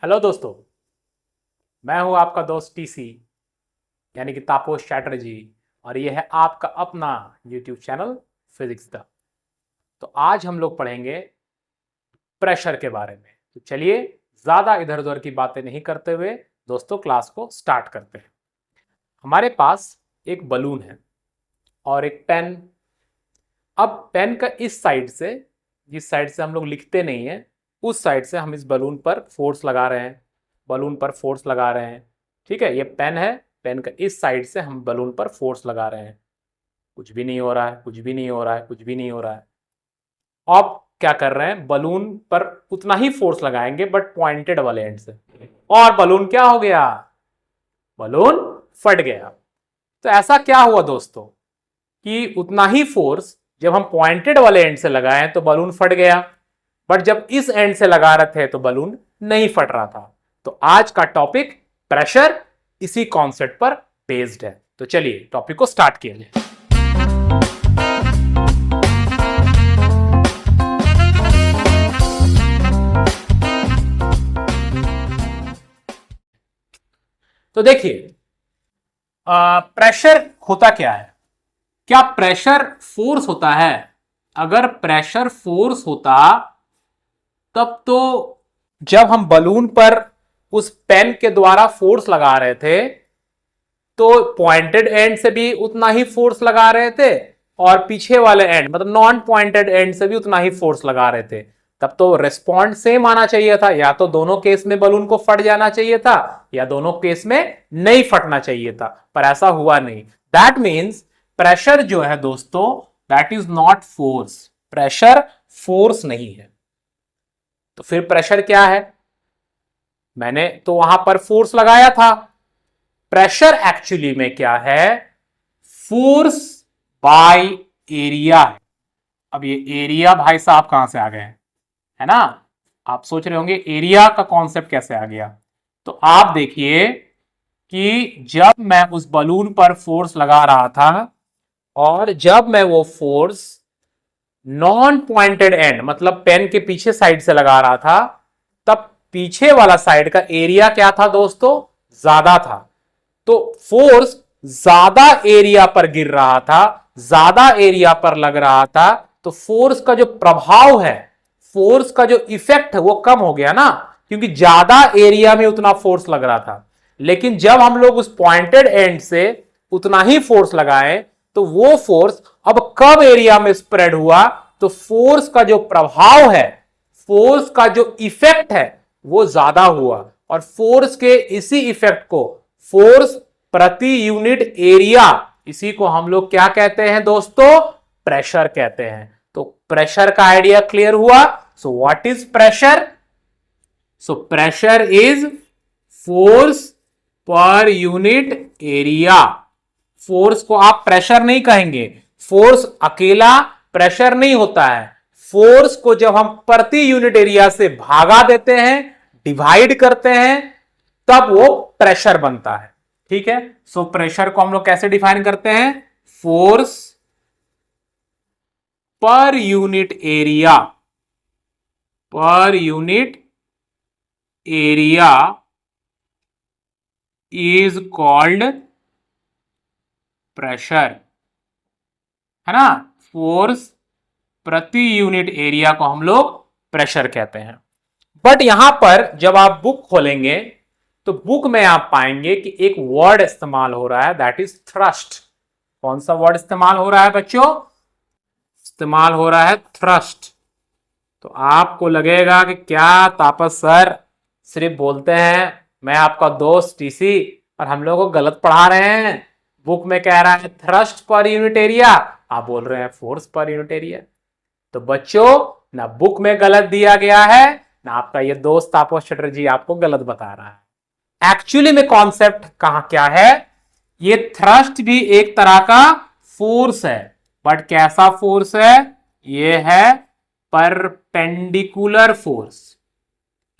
Hello दोस्तों, मैं हूं आपका दोस्त टीसी यानी कि तापस चैटर्जी और ये है आपका अपना यूट्यूब चैनल फिजिक्स दा। तो आज हम लोग पढ़ेंगे प्रेशर के बारे में। तो चलिए ज़्यादा इधर उधर की बातें नहीं करते हुए दोस्तों क्लास को स्टार्ट करते हैं। हमारे पास एक बलून है और एक पेन। अब पेन का इस साइड से, जिस साइड से हम लोग लिखते नहीं है, उस साइड से हम इस बलून पर फोर्स लगा रहे हैं। बलून पर फोर्स लगा रहे हैं। ठीक है, ये पेन है। पेन का इस साइड से हम बलून पर फोर्स लगा रहे हैं। कुछ भी नहीं हो रहा है, कुछ भी नहीं हो रहा है, कुछ भी नहीं हो रहा है। अब क्या कर रहे हैं, बलून पर उतना ही फोर्स लगाएंगे बट पॉइंटेड वाले एंड से, और बलून क्या हो गया, बलून फट गया। तो ऐसा क्या हुआ दोस्तों कि उतना ही फोर्स जब हम पॉइंटेड वाले एंड से लगाएं तो बलून फट गया, बट जब इस एंड से लगा रहे थे तो बलून नहीं फट रहा था। तो आज का टॉपिक प्रेशर इसी कॉन्सेप्ट पर बेस्ड है। तो चलिए टॉपिक को स्टार्ट किया जाए। तो देखिए प्रेशर होता क्या है। क्या प्रेशर फोर्स होता है? अगर प्रेशर फोर्स होता तब तो जब हम बलून पर उस पेन के द्वारा फोर्स लगा रहे थे तो पॉइंटेड एंड से भी उतना ही फोर्स लगा रहे थे और पीछे वाले एंड मतलब नॉन पॉइंटेड एंड से भी उतना ही फोर्स लगा रहे थे। तब तो रेस्पॉन्ड सेम आना चाहिए था। या तो दोनों केस में बलून को फट जाना चाहिए था या दोनों केस में नहीं फटना चाहिए था, पर ऐसा हुआ नहीं। दैट मीन्स प्रेशर जो है दोस्तों, that is not force. Pressure force नहीं है। तो फिर प्रेशर क्या है? मैंने तो वहां पर फोर्स लगाया था। प्रेशर एक्चुअली में क्या है? फोर्स बाय एरिया है। अब ये एरिया भाई साहब कहां से आ गए, है ना? आप सोच रहे होंगे एरिया का कॉन्सेप्ट कैसे आ गया। तो आप देखिए कि जब मैं उस बलून पर फोर्स लगा रहा था और जब मैं वो फोर्स नॉन पॉइंटेड एंड मतलब पेन के पीछे साइड से लगा रहा था, तब पीछे वाला साइड का एरिया क्या था दोस्तों? ज्यादा था। तो फोर्स ज्यादा एरिया पर गिर रहा था, ज्यादा एरिया पर लग रहा था। तो फोर्स का जो प्रभाव है, फोर्स का जो इफेक्ट है वो कम हो गया ना, क्योंकि ज्यादा एरिया में उतना फोर्स लग रहा था। लेकिन जब हम लोग उस पॉइंटेड एंड से उतना ही फोर्स लगाए तो वो फोर्स अब कम एरिया में स्प्रेड हुआ, तो फोर्स का जो प्रभाव है, फोर्स का जो इफेक्ट है वो ज्यादा हुआ। और फोर्स के इसी इफेक्ट को फोर्स प्रति यूनिट एरिया, इसी को हम लोग क्या कहते हैं दोस्तों? प्रेशर कहते हैं। तो प्रेशर का आइडिया क्लियर हुआ। So what is pressure? So pressure is force per unit area. Force को आप प्रेशर नहीं कहेंगे। फोर्स अकेला प्रेशर नहीं होता है। फोर्स को जब हम प्रति यूनिट एरिया से भागा देते हैं, डिवाइड करते हैं, तब वो प्रेशर बनता है। ठीक है, सो प्रेशर को हम लोग कैसे डिफाइन करते हैं? Force per unit area, per unit area is called pressure, है ना? फोर्स प्रति यूनिट एरिया को हम लोग प्रेशर कहते हैं। बट यहां पर जब आप बुक खोलेंगे तो बुक में आप पाएंगे कि एक वर्ड इस्तेमाल हो रहा है, दैट इज थ्रस्ट। कौन सा वर्ड इस्तेमाल हो रहा है बच्चों? इस्तेमाल हो रहा है थ्रस्ट। तो आपको लगेगा कि क्या तापस सर सिर्फ बोलते हैं मैं आपका दोस्त टीसी और हम लोगों को गलत पढ़ा रहे हैं। बुक में कह रहा है थ्रस्ट पर यूनिट एरिया, आप बोल रहे हैं फोर्स पर यूनिट एरिया। तो बच्चों, ना बुक में गलत दिया गया है, ना आपका ये दोस्त तापस चटर्जी आपको गलत बता रहा है। एक्चुअली में कॉन्सेप्ट कहां क्या है? ये थ्रस्ट भी एक तरह का फोर्स है, बट कैसा फोर्स है? ये है परपेंडिकुलर फोर्स।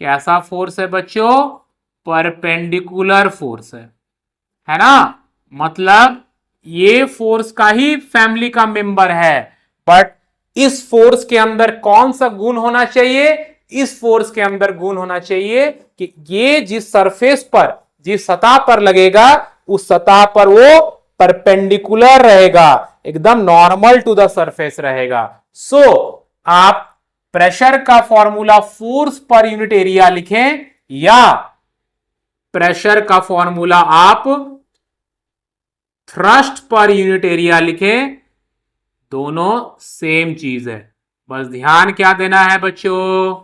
कैसा फोर्स है बच्चों? परपेंडिकुलर फोर्स है ना? मतलब ये फोर्स का ही फैमिली का मेंबर है, बट इस फोर्स के अंदर कौन सा गुण होना चाहिए? इस फोर्स के अंदर गुण होना चाहिए कि ये जिस सरफेस पर, जिस सतह पर लगेगा, उस सतह पर वो परपेंडिकुलर रहेगा, एकदम नॉर्मल टू द सरफेस रहेगा। सो आप प्रेशर का formula force per unit area लिखें या प्रेशर का फॉर्मूला आप थ्रस्ट पर यूनिट एरिया लिखें, दोनों सेम चीज है। बस ध्यान क्या देना है बच्चों,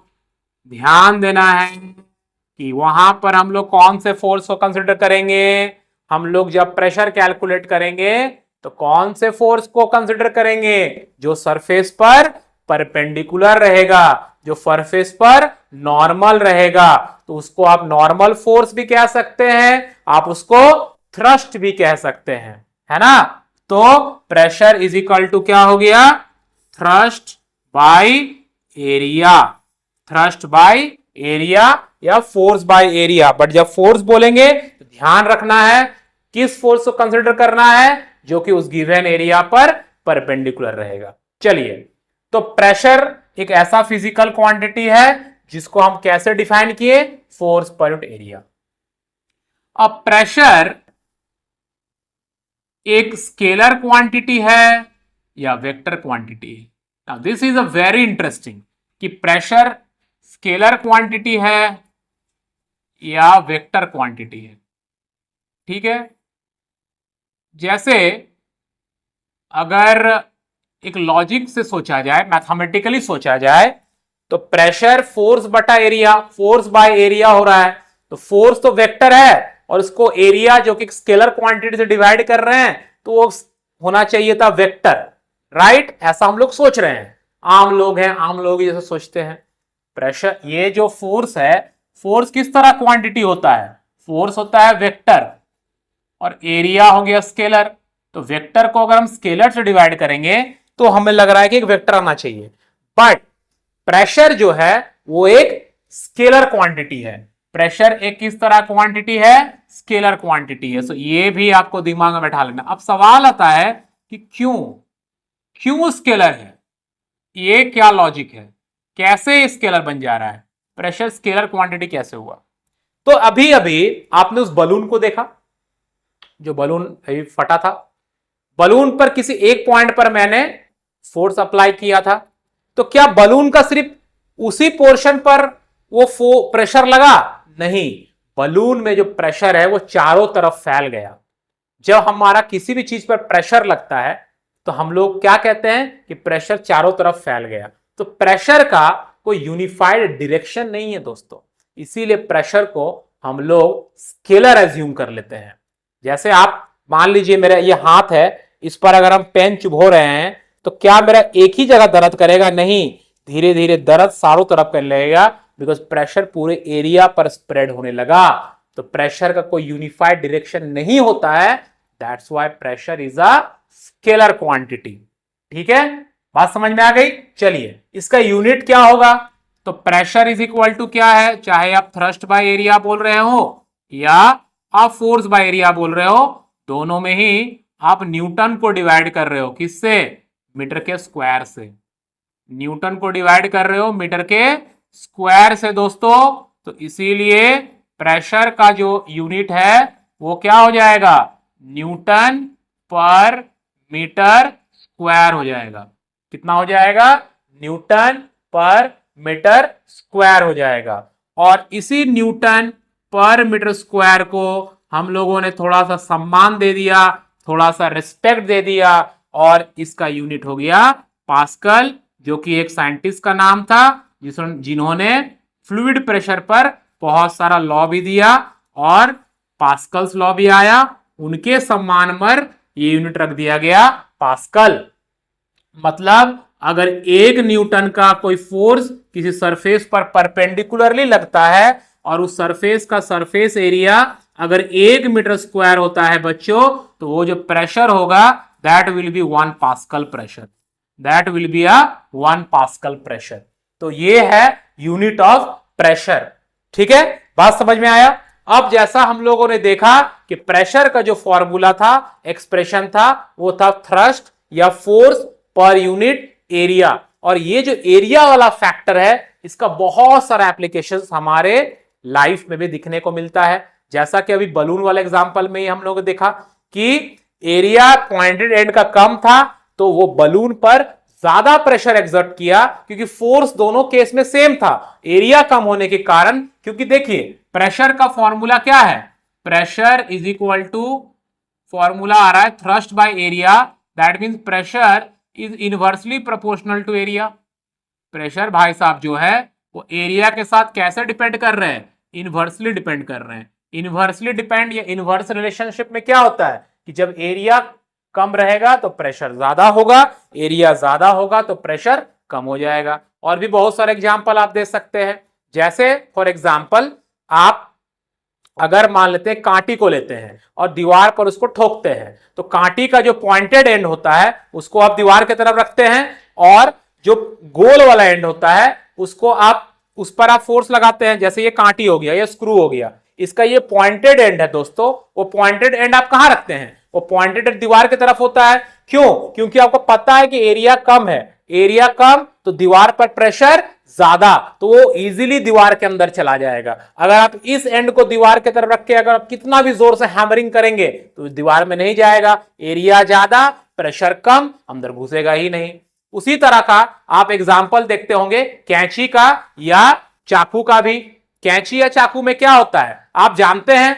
ध्यान देना है कि वहां पर हम लोग कौन से फोर्स को कंसिडर करेंगे। हम लोग जब प्रेशर कैलकुलेट करेंगे तो कौन से फोर्स को कंसिडर करेंगे, जो सरफेस पर परपेंडिकुलर रहेगा, जो सरफेस पर नॉर्मल रहेगा। तो उसको आप नॉर्मल फोर्स भी कह सकते हैं, आप उसको थ्रस्ट भी कह सकते हैं, है ना। तो प्रेशर इज इक्वल टू क्या हो गया, thrust by area, thrust by area या फोर्स बाय एरिया। बट जब फोर्स बोलेंगे तो ध्यान रखना है किस फोर्स को कंसिडर करना है, जो कि उस गिवन एरिया पर परपेंडिकुलर रहेगा। चलिए, तो प्रेशर एक ऐसा फिजिकल क्वांटिटी है जिसको हम कैसे डिफाइन किए, फोर्स पर यूनिट एरिया। अब प्रेशर एक स्केलर क्वांटिटी है या वेक्टर क्वांटिटी है। Now this is a very interesting कि प्रेशर स्केलर क्वांटिटी है या वेक्टर क्वांटिटी है। ठीक है, जैसे अगर एक लॉजिक से सोचा जाए, मैथमेटिकली सोचा जाए, तो प्रेशर फोर्स बटा एरिया, फोर्स बाय एरिया हो रहा है। तो फोर्स तो वेक्टर है और उसको एरिया जो कि स्केलर क्वांटिटी से डिवाइड कर रहे हैं, तो वो होना चाहिए था वेक्टर, राइट। ऐसा हम लोग सोच रहे हैं, आम लोग हैं, आम लोग जैसे सोचते हैं। प्रेशर, ये जो फोर्स है, फोर्स किस तरह क्वांटिटी होता है, फोर्स होता है वेक्टर और एरिया हो गया स्केलर। तो वेक्टर को अगर हम स्केलर से डिवाइड करेंगे तो हमें लग रहा है कि एक वेक्टर आना चाहिए, बट प्रेशर जो है वो एक स्केलर क्वांटिटी है। प्रेशर एक किस तरह क्वांटिटी है, स्केलर क्वांटिटी है। सो ये भी आपको दिमाग में बैठा लेना। अब सवाल आता है कि क्यों स्केलर है, ये क्या लॉजिक है, कैसे स्केलर बन जा रहा है, प्रेशर स्केलर क्वांटिटी कैसे हुआ। तो अभी अभी आपने उस बलून को देखा, जो बलून अभी फटा था, बलून पर किसी एक पॉइंट पर मैंने फोर्स अप्लाई किया था, तो क्या बलून का सिर्फ उसी पोर्शन पर वो प्रेशर लगा, नहीं, बलून में जो प्रेशर है वो चारों तरफ फैल गया। जब हमारा किसी भी चीज पर प्रेशर लगता है तो हम लोग क्या कहते हैं कि प्रेशर चारों तरफ फैल गया। तो प्रेशर का कोई यूनिफाइड डायरेक्शन नहीं है दोस्तों, इसीलिए प्रेशर को हम लोग स्केलर एज्यूम कर लेते हैं। जैसे आप मान लीजिए मेरा ये हाथ है, इस पर अगर हम पेन चुभो रहे हैं तो क्या मेरा एक ही जगह दर्द करेगा, नहीं, धीरे धीरे दर्द चारों तरफ करने लगेगा, बिकॉज प्रेशर पूरे एरिया पर स्प्रेड होने लगा। तो प्रेशर का कोई यूनिफाइड डायरेक्शन नहीं होता है, that's why pressure is a scalar quantity. ठीक है, बात समझ में आ गई। चलिए, इसका यूनिट क्या होगा, तो प्रेशर इज इक्वल टू क्या है, चाहे आप थ्रस्ट बाय एरिया बोल रहे हो या आप फोर्स बाय एरिया बोल रहे हो, दोनों में ही आप न्यूटन को डिवाइड कर रहे हो, किससे, मीटर के स्क्वायर से। न्यूटन को डिवाइड कर रहे हो मीटर के स्क्वायर से दोस्तों। तो इसीलिए प्रेशर का जो यूनिट है वो क्या हो जाएगा, न्यूटन पर मीटर स्क्वायर हो जाएगा। कितना हो जाएगा, न्यूटन पर मीटर स्क्वायर हो जाएगा। और इसी न्यूटन पर मीटर स्क्वायर को हम लोगों ने थोड़ा सा सम्मान दे दिया, थोड़ा सा रिस्पेक्ट दे दिया, और इसका यूनिट हो गया पास्कल, जो कि एक साइंटिस्ट का नाम था जिन्होंने फ्लूइड प्रेशर पर बहुत सारा लॉ भी दिया और पास्कल्स लॉ भी आया। उनके सम्मान पर ये यूनिट रख दिया गया पास्कल। मतलब अगर एक न्यूटन का कोई फोर्स किसी सरफेस पर परपेंडिकुलरली लगता है और उस सरफेस का सरफेस एरिया अगर 1 मीटर स्क्वायर होता है बच्चों, तो वो जो प्रेशर होगा that will be 1 pascal pressure, that will be a 1 pascal pressure. तो ये है यूनिट ऑफ प्रेशर। ठीक है, बात समझ में आया। अब जैसा हम लोगों ने देखा कि प्रेशर का जो फॉर्मूला था, एक्सप्रेशन था, वो था थ्रस्ट या फोर्स पर यूनिट एरिया। और ये जो एरिया वाला फैक्टर है, इसका बहुत सारा एप्लीकेशंस हमारे लाइफ में भी दिखने को मिलता है। जैसा कि अभी बलून वाले एग्जांपल में ही हम लोग देखा कि एरिया पॉइंटेड एंड का कम था तो वो बलून पर ज्यादा प्रेशर एक्सर्ट किया, क्योंकि फोर्स दोनों केस में सेम था, एरिया कम होने के कारण। क्योंकि देखिए प्रेशर का फॉर्मूला क्या है, pressure is equal to, formula आ रहा है thrust by area, that means pressure is inversely proportional to area. Pressure भाई साहब जो है वो एरिया के साथ कैसे डिपेंड कर रहे हैं, इनवर्सली डिपेंड कर रहे हैं। इनवर्सली डिपेंड या इनवर्स रिलेशनशिप में क्या होता है कि जब एरिया कम रहेगा तो प्रेशर ज्यादा होगा, एरिया ज्यादा होगा तो प्रेशर कम हो जाएगा। और भी बहुत सारे एग्जांपल आप दे सकते हैं, जैसे फॉर एग्जांपल आप अगर मान लेते हैं कांटी को लेते हैं और दीवार पर उसको ठोकते हैं, तो कांटी का जो पॉइंटेड एंड होता है उसको आप दीवार की तरफ रखते हैं और जो गोल वाला एंड होता है उसको आप उस पर आप फोर्स लगाते हैं। जैसे ये कांटी हो गया, ये स्क्रू हो गया, इसका ये पॉइंटेड एंड है दोस्तों, वो पॉइंटेड एंड आप कहां रखते हैं, वो पॉइंटेड एंड दीवार की तरफ होता है। क्यों? क्योंकि आपको पता है कि एरिया कम है, एरिया कम तो दीवार पर प्रेशर ज्यादा, तो वो इजीली दीवार के अंदर चला जाएगा। अगर आप इस एंड को दीवार की तरफ रख के अगर आप कितना भी जोर से हैमरिंग करेंगे तो दीवार में नहीं जाएगा, एरिया ज्यादा प्रेशर कम, अंदर घुसेगा ही नहीं। उसी तरह का आप एग्जाम्पल देखते होंगे कैंची का या चाकू का भी। कैंची या चाकू में क्या होता है आप जानते हैं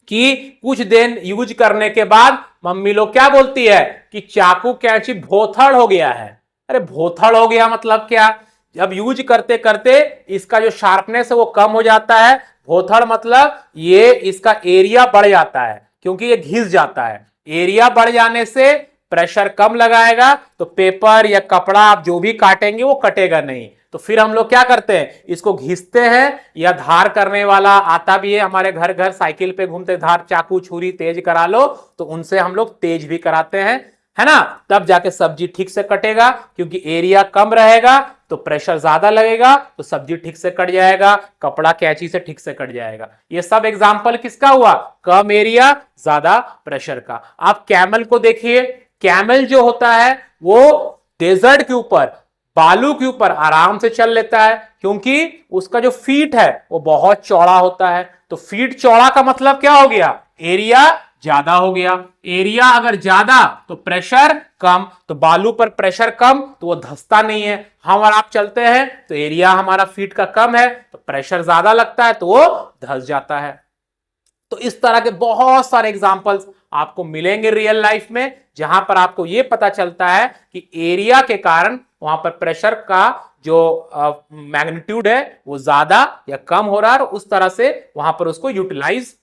कि कुछ दिन यूज करने के बाद मम्मी लोग क्या बोलती है कि चाकू कैंची भोथड़ हो गया है। अरे भोथड़ हो गया मतलब क्या, जब यूज करते करते इसका जो शार्पनेस है वो कम हो जाता है। भोथड़ मतलब ये इसका एरिया बढ़ जाता है, क्योंकि ये घिस जाता है। एरिया बढ़ जाने से प्रेशर कम लगाएगा तो पेपर या कपड़ा आप जो भी काटेंगे वो कटेगा नहीं। तो फिर हम लोग क्या करते हैं, इसको घिसते हैं, या धार करने वाला आता भी है हमारे घर घर, साइकिल पे घूमते धार चाकू छुरी तेज करा लो, तो उनसे हम लोग तेज भी कराते हैं, है ना, तब जाके सब्जी ठीक से कटेगा। क्योंकि एरिया कम रहेगा तो प्रेशर ज्यादा लगेगा तो सब्जी ठीक से कट जाएगा, कपड़ा कैंची से ठीक से कट जाएगा। ये सब एग्जाम्पल किसका हुआ, कम एरिया ज्यादा प्रेशर का। आप कैमल को देखिए, कैमल जो होता है वो डेजर्ट के ऊपर, बालू के ऊपर आराम से चल लेता है, क्योंकि उसका जो फीट है वो बहुत चौड़ा होता है। तो फीट चौड़ा का मतलब क्या हो गया, एरिया ज्यादा हो गया। एरिया अगर ज्यादा तो प्रेशर कम, तो बालू पर प्रेशर कम तो वो धंसता नहीं है। हम और आप चलते हैं तो एरिया हमारा फीट का कम है तो प्रेशर ज्यादा लगता है तो वो धंस जाता है। तो इस तरह के बहुत सारे एग्जांपल्स आपको मिलेंगे रियल लाइफ में, जहां पर आपको यह पता चलता है कि एरिया के कारण वहां पर प्रेशर का जो मैग्नीट्यूड है वो ज्यादा या कम हो रहा है, और उस तरह से वहां पर उसको यूटिलाइज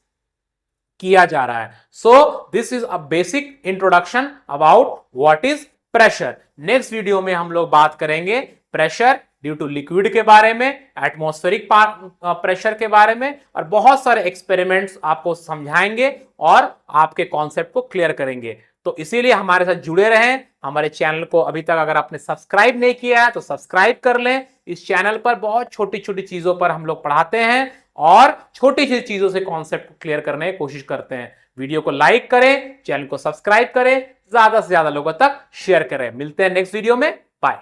किया जा रहा है। So this is a basic introduction about what is pressure. Next video में हम लोग बात करेंगे प्रेशर ड्यू टू लिक्विड के बारे में, एटमॉस्फेरिक प्रेशर के बारे में, और बहुत सारे एक्सपेरिमेंट्स आपको समझाएंगे और आपके कॉन्सेप्ट को क्लियर करेंगे। तो इसीलिए हमारे साथ जुड़े रहें। हमारे चैनल को अभी तक अगर आपने सब्सक्राइब नहीं किया है तो सब्सक्राइब कर लें। इस चैनल पर बहुत छोटी छोटी चीजों पर हम लोग पढ़ाते हैं और छोटी छोटी चीजों से कॉन्सेप्ट को क्लियर करने की कोशिश करते हैं। वीडियो को लाइक करें, चैनल को सब्सक्राइब करें, ज्यादा से ज्यादा लोगों तक शेयर करें। मिलते हैं नेक्स्ट वीडियो में, बाय।